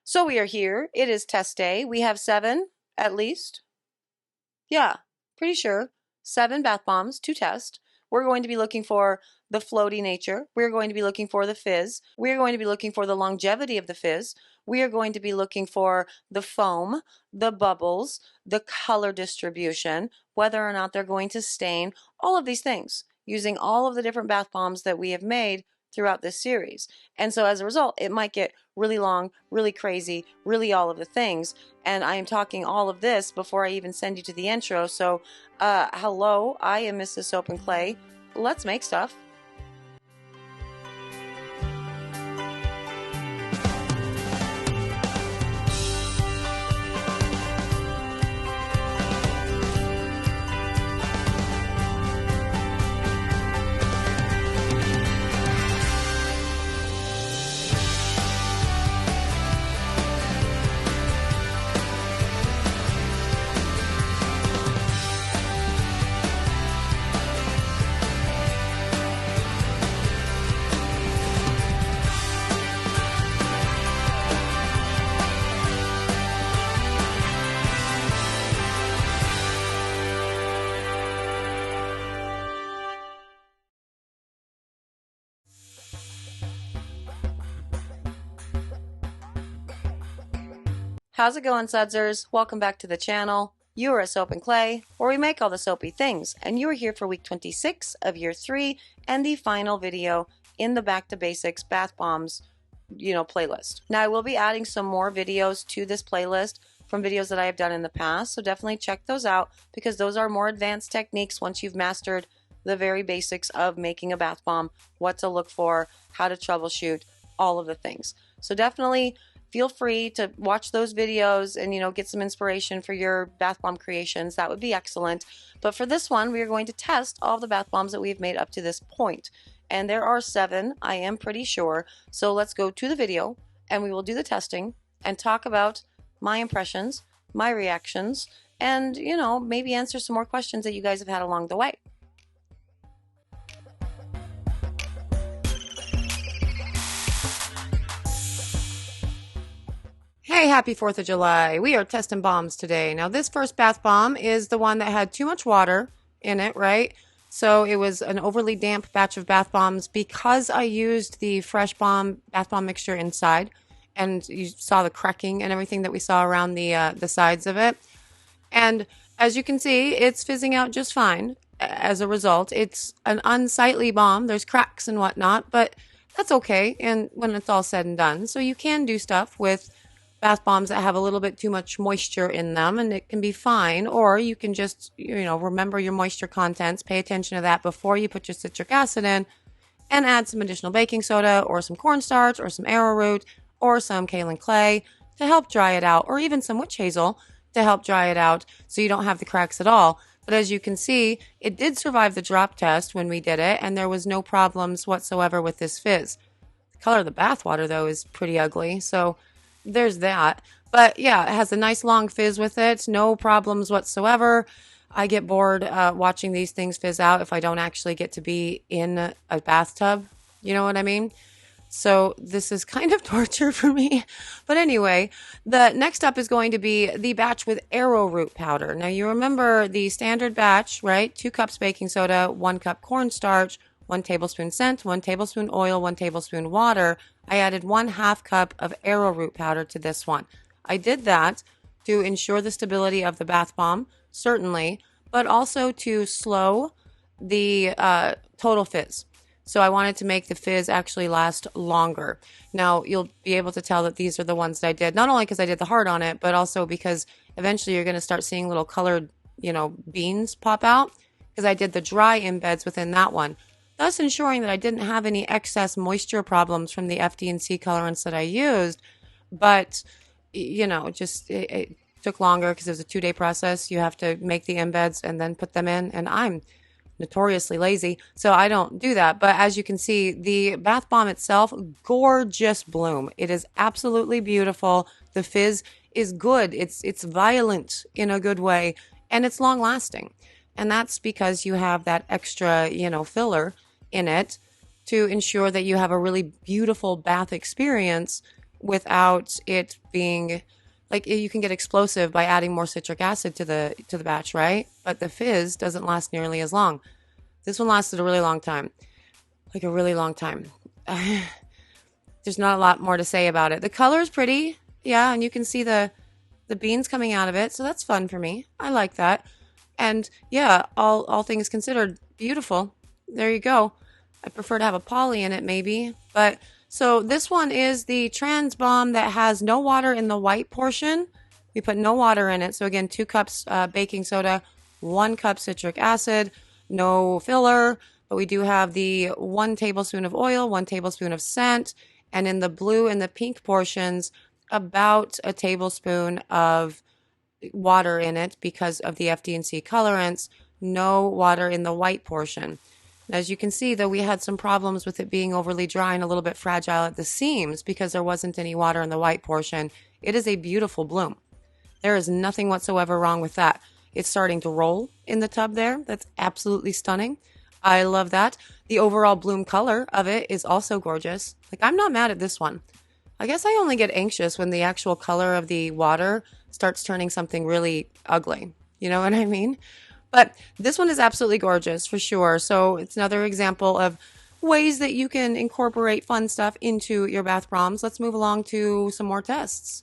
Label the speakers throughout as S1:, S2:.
S1: So we are here. It is test day. We have 7 at least. Yeah, pretty sure. 7 bath bombs to test. We're going to be looking for the floaty nature. We're going to be looking for the fizz. We're going to be looking for the longevity of the fizz. We are going to be looking for the foam, the bubbles, the color distribution, whether or not they're going to stain, all of these things, using all of the different bath bombs that we have made throughout this series. And so as a result, it might get really long, really crazy, really all of the things. And I am talking all of this before I even send you to the intro. So, hello, I am Mrs. Soap and Clay. Let's make stuff. How's it going, Sudsers? Welcome back to the channel. You are at Soap and Clay, where we make all the soapy things, and you are here for week 26 of year 3 and the final video in the Back to Basics Bath Bombs, playlist. Now, I will be adding some more videos to this playlist from videos that I have done in the past, so definitely check those out because those are more advanced techniques once you've mastered the very basics of making a bath bomb, what to look for, how to troubleshoot, all of the things. So definitely feel free to watch those videos and, get some inspiration for your bath bomb creations. That would be excellent. But for this one, we are going to test all of the bath bombs that we've made up to this point. And there are 7, I am pretty sure. So let's go to the video and we will do the testing and talk about my impressions, my reactions, and, maybe answer some more questions that you guys have had along the way. Hey, happy 4th of July. We are testing bombs today. Now, this first bath bomb is the one that had too much water in it, right? So it was an overly damp batch of bath bombs because I used the fresh bath bomb mixture inside, and you saw the cracking and everything that we saw around the sides of it. And as you can see, it's fizzing out just fine as a result. It's an unsightly bomb. There's cracks and whatnot, but that's okay. And when it's all said and done, so you can do stuff with bath bombs that have a little bit too much moisture in them, and it can be fine. Or you can just, remember your moisture contents, pay attention to that before you put your citric acid in, and add some additional baking soda or some cornstarch or some arrowroot or some kaolin clay to help dry it out, or even some witch hazel to help dry it out so you don't have the cracks at all. But as you can see, it did survive the drop test when we did it, and there was no problems whatsoever with this fizz. The color of the bath water, though, is pretty ugly, so there's that. But yeah, it has a nice long fizz with it. No problems whatsoever. I get bored watching these things fizz out if I don't actually get to be in a bathtub. You know what I mean? So this is kind of torture for me. But anyway, the next up is going to be the batch with arrowroot powder. Now you remember the standard batch, right? 2 cups baking soda, 1 cup cornstarch, 1 tablespoon scent, 1 tablespoon oil, 1 tablespoon water. I added 1/2 cup of arrowroot powder to this one. I did that to ensure the stability of the bath bomb, certainly, but also to slow the total fizz. So I wanted to make the fizz actually last longer. Now, you'll be able to tell that these are the ones that I did, not only because I did the heart on it, but also because eventually you're going to start seeing little colored, beans pop out, because I did the dry embeds within that one, thus ensuring that I didn't have any excess moisture problems from the FD&C colorants that I used. But, it took longer because it was a 2-day process. You have to make the embeds and then put them in, and I'm notoriously lazy, so I don't do that. But as you can see, the bath bomb itself, gorgeous bloom. It is absolutely beautiful. The fizz is good. It's violent in a good way, and it's long lasting. And that's because you have that extra, filler in it to ensure that you have a really beautiful bath experience without it being like you can get explosive by adding more citric acid to the batch, right? But the fizz doesn't last nearly as long. This one lasted a really long time, like a really long time. There's not a lot more to say about it. The color is pretty, yeah, and you can see the beans coming out of it, so that's fun for me. I like that. And yeah, all things considered, beautiful. There you go. I prefer to have a poly in it maybe, but so this one is the trans bomb that has no water in the white portion. We put no water in it. So again, 2 cups baking soda, 1 cup citric acid, no filler, but we do have the 1 tablespoon of oil, 1 tablespoon of scent, and in the blue and the pink portions, about a tablespoon of water in it because of the FD&C colorants, no water in the white portion. As you can see, though, we had some problems with it being overly dry and a little bit fragile at the seams because there wasn't any water in the white portion. It is a beautiful bloom. There is nothing whatsoever wrong with that. It's starting to roll in the tub there. That's absolutely stunning. I love that. The overall bloom color of it is also gorgeous. Like, I'm not mad at this one. I guess I only get anxious when the actual color of the water starts turning something really ugly. You know what I mean? But this one is absolutely gorgeous for sure. So it's another example of ways that you can incorporate fun stuff into your bath bombs. Let's move along to some more tests.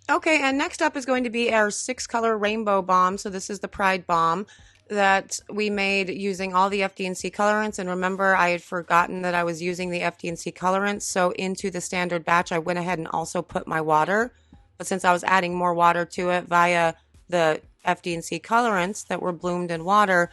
S1: Okay, and next up is going to be our 6-color rainbow bomb. So this is the Pride bomb that we made using all the FD&C colorants. And remember, I had forgotten that I was using the FD&C colorants. So into the standard batch, I went ahead and also put my water. But since I was adding more water to it via the FD&C colorants that were bloomed in water,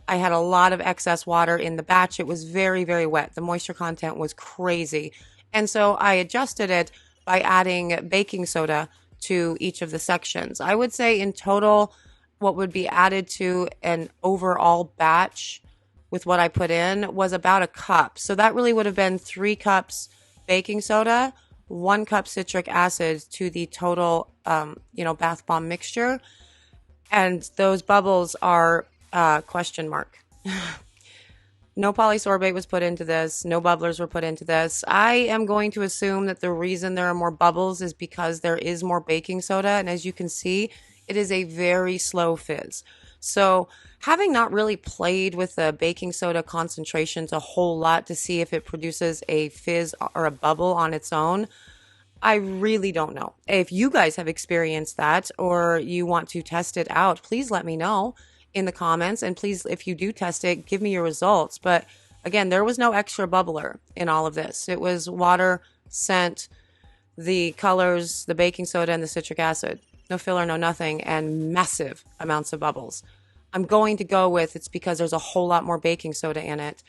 S1: I had a lot of excess water in the batch. It was very, very wet. The moisture content was crazy. And so I adjusted it by adding baking soda to each of the sections. I would say in total, what would be added to an overall batch with what I put in was about a cup. So that really would have been 3 cups baking soda, 1 cup citric acid to the total, bath bomb mixture. And those bubbles are question mark. No polysorbate was put into this. No bubblers were put into this. I am going to assume that the reason there are more bubbles is because there is more baking soda. And as you can see, it is a very slow fizz. So having not really played with the baking soda concentrations a whole lot to see if it produces a fizz or a bubble on its own, I really don't know. If you guys have experienced that or you want to test it out, please let me know in the comments. And please, if you do test it, give me your results. But again, there was no extra bubbler in all of this. It was water, scent, the colors, the baking soda, and the citric acid. No filler, no nothing, and massive amounts of bubbles. I'm going to go with it's because there's a whole lot more baking soda in it,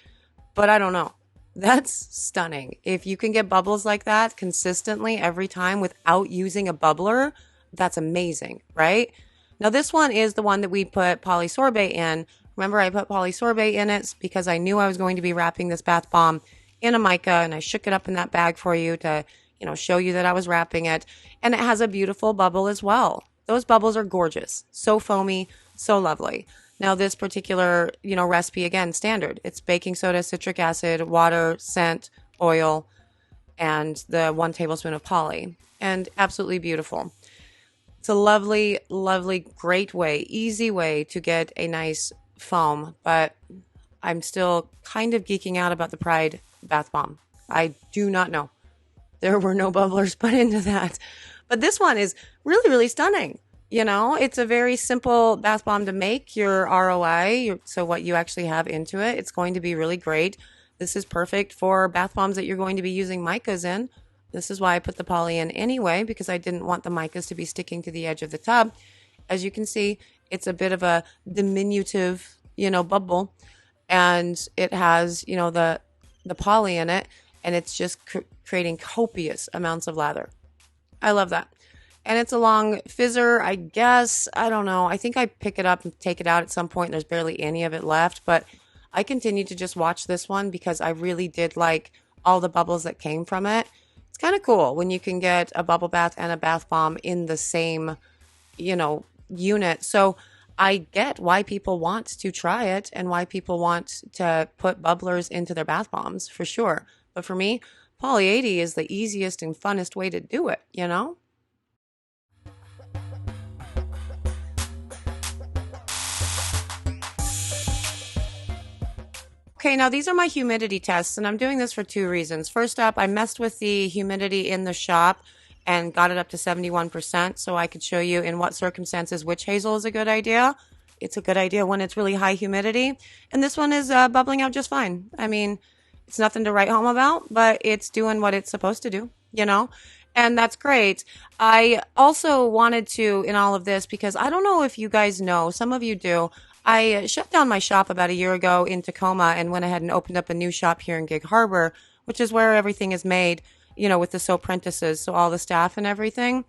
S1: but I don't know. That's stunning. If you can get bubbles like that consistently every time without using a bubbler, that's amazing, right? Now this one is the one that we put polysorbate in. Remember, I put polysorbate in it because I knew I was going to be wrapping this bath bomb in a mica, and I shook it up in that bag for you to show you that I was wrapping it. And it has a beautiful bubble as well. Those bubbles are gorgeous. So foamy, so lovely. Now this particular, recipe, again, standard. It's baking soda, citric acid, water, scent, oil, and the 1 tablespoon of poly. And absolutely beautiful. It's a lovely, lovely, great way, easy way to get a nice foam. But I'm still kind of geeking out about the Pride bath bomb. I do not know. There were no bubblers put into that. But this one is really, really stunning. It's a very simple bath bomb to make. Your ROI, so what you actually have into it, it's going to be really great. This is perfect for bath bombs that you're going to be using micas in. This is why I put the poly in anyway, because I didn't want the micas to be sticking to the edge of the tub. As you can see, it's a bit of a diminutive, bubble. And it has, the poly in it. And it's just creating copious amounts of lather. I love that. And it's a long fizzer, I guess. I don't know. I think I pick it up and take it out at some point. There's barely any of it left. But I continue to just watch this one because I really did like all the bubbles that came from it. It's kind of cool when you can get a bubble bath and a bath bomb in the same, unit. So I get why people want to try it and why people want to put bubblers into their bath bombs for sure. But for me, Poly 80 is the easiest and funnest way to do it, you know? Okay, now these are my humidity tests, and I'm doing this for two reasons. First up, I messed with the humidity in the shop and got it up to 71% so I could show you in what circumstances witch hazel is a good idea. It's a good idea when it's really high humidity. And this one is bubbling out just fine. I mean, it's nothing to write home about, but it's doing what it's supposed to do, you know? And that's great. I also wanted to, in all of this, because I don't know if you guys know, some of you do, I shut down my shop about a year ago in Tacoma and went ahead and opened up a new shop here in Gig Harbor, which is where everything is made, you know, with the soap apprentices, so all the staff and everything,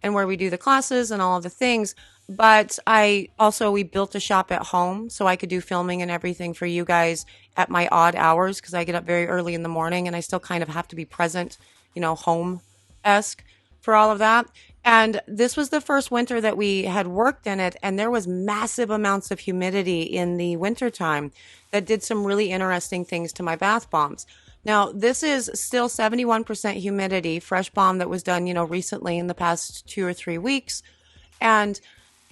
S1: and where we do the classes and all of the things. But we built a shop at home so I could do filming and everything for you guys at my odd hours because I get up very early in the morning and I still kind of have to be present, you know, home-esque for all of that. And this was the first winter that we had worked in it, and there was massive amounts of humidity in the wintertime that did some really interesting things to my bath bombs. Now, this is still 71% humidity, fresh bomb that was done, you know, recently in the past 2 or 3 weeks. And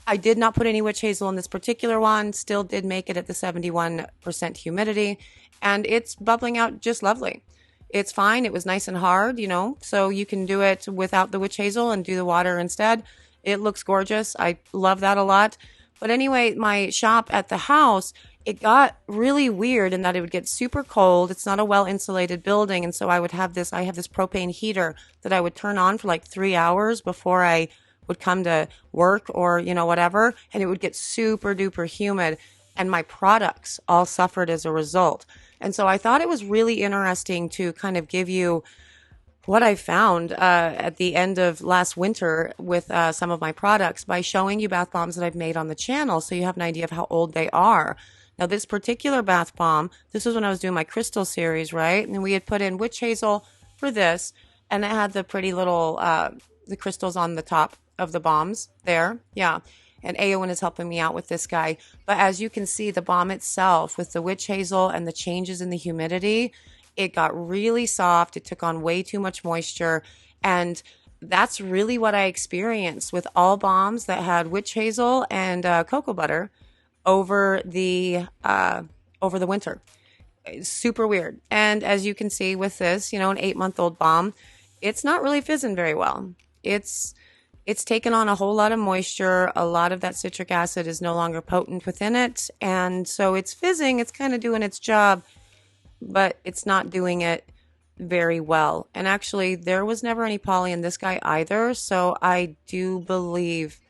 S1: I did not put any witch hazel in this particular one, still did make it at the 71% humidity, and it's bubbling out just lovely. It's fine. It was nice and hard, you know, so you can do it without the witch hazel and do the water instead. It looks gorgeous. I love that a lot. But anyway, my shop at the house, it got really weird in that it would get super cold. It's not a well insulated building. And so I have this propane heater that I would turn on for like 3 hours before I would come to work or, you know, whatever. And it would get super duper humid. And my products all suffered as a result. And so I thought it was really interesting to kind of give you what I found at the end of last winter with some of my products by showing you bath bombs that I've made on the channel so you have an idea of how old they are. Now, this particular bath bomb, this was when I was doing my crystal series, right? And we had put in witch hazel for this, and it had the pretty little, the crystals on the top of the bombs there. Yeah. And Aowen is helping me out with this guy. But as you can see, the bomb itself with the witch hazel and the changes in the humidity, it got really soft. It took on way too much moisture. And that's really what I experienced with all bombs that had witch hazel and cocoa butter over the winter. It's super weird. And as you can see with this, you know, an 8-month-old bomb, it's not really fizzing very well. It's taken on a whole lot of moisture. A lot of that citric acid is no longer potent within it. And so it's fizzing. It's kind of doing its job, but it's not doing it very well. And actually, there was never any poly in this guy either. So I do believe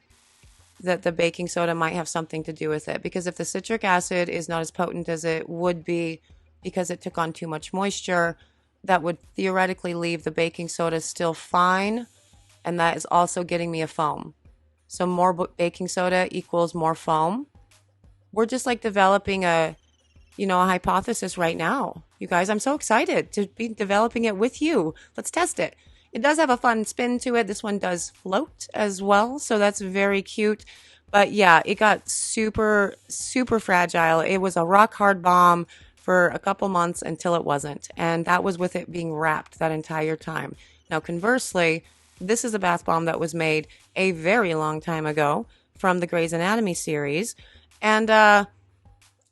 S1: that the baking soda might have something to do with it. Because if the citric acid is not as potent as it would be because it took on too much moisture, that would theoretically leave the baking soda still fine. And that is also getting me a foam. So more baking soda equals more foam. We're just like developing a hypothesis right now. You guys, I'm so excited to be developing it with you. Let's test it. It does have a fun spin to it. This one does float as well. So that's very cute. But yeah, it got super, super fragile. It was a rock hard bomb for a couple months until it wasn't. And that was with it being wrapped that entire time. Now, conversely, this is a bath bomb that was made a very long time ago from the Grey's Anatomy series. And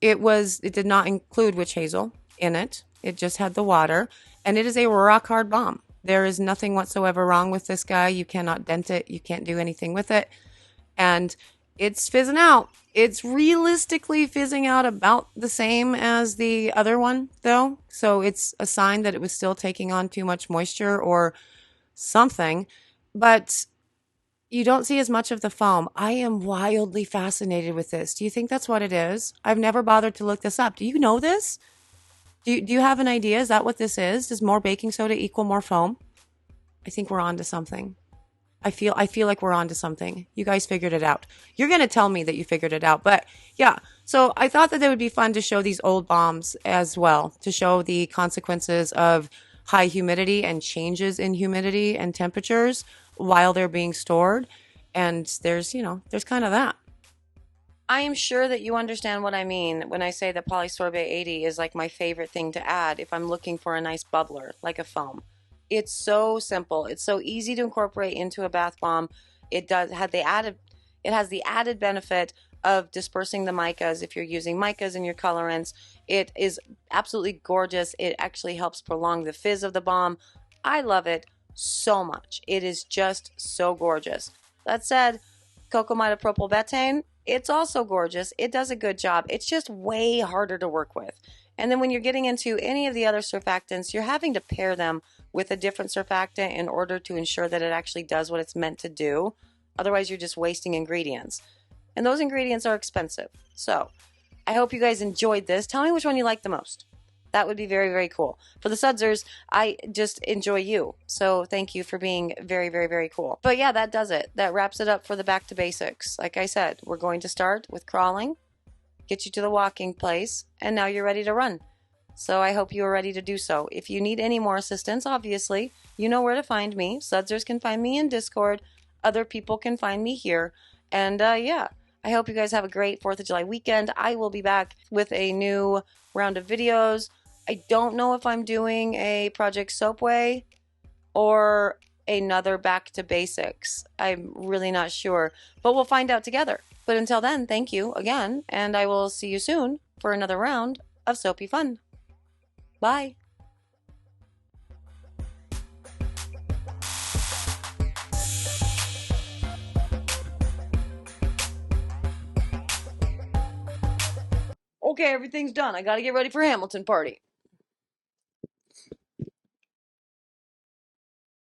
S1: it did not include witch hazel in it. It just had the water. And it is a rock hard bomb. There is nothing whatsoever wrong with this guy. You cannot dent it. You can't do anything with it. And it's fizzing out. It's realistically fizzing out about the same as the other one, though. So it's a sign that it was still taking on too much moisture or something, but you don't see as much of the foam. I am wildly fascinated with this. Do you think that's what it is? I've never bothered to look this up. Do you know this? Do you have an idea? Is that what this is? Does more baking soda equal more foam? I think we're on to something. I feel like we're on to something. You guys figured it out. You're going to tell me that you figured it out. But yeah, so I thought that it would be fun to show these old bombs as well, to show the consequences of high humidity and changes in humidity and temperatures while they're being stored. And there's kind of that. I am sure that you understand what I mean when I say that polysorbate 80 is like my favorite thing to add if I'm looking for a nice bubbler, like a foam. It's so simple. It's so easy to incorporate into a bath bomb. It has the added benefit of dispersing the micas if you're using micas in your colorants. It is absolutely gorgeous. It actually helps prolong the fizz of the bomb. I love it so much. It is just so gorgeous. That said, cocomidopropylbetaine, it's also gorgeous. It does a good job. It's just way harder to work with. And then when you're getting into any of the other surfactants, you're having to pair them with a different surfactant in order to ensure that it actually does what it's meant to do. Otherwise, you're just wasting ingredients. And those ingredients are expensive. So I hope you guys enjoyed this. Tell me which one you like the most. That would be very, very cool. For the Sudsers, I just enjoy you. So thank you for being very, very, very cool. But yeah, that does it. That wraps it up for the back to basics. Like I said, we're going to start with crawling, get you to the walking place, and now you're ready to run. So I hope you are ready to do so. If you need any more assistance, obviously, you know where to find me. Sudsers can find me in Discord. Other people can find me here. And yeah, I hope you guys have a great 4th of July weekend. I will be back with a new round of videos. I don't know if I'm doing a Project Soapway or another Back to Basics. I'm really not sure, but we'll find out together. But until then, thank you again, and I will see you soon for another round of soapy fun. Bye. Okay, everything's done. I gotta get ready for Hamilton party.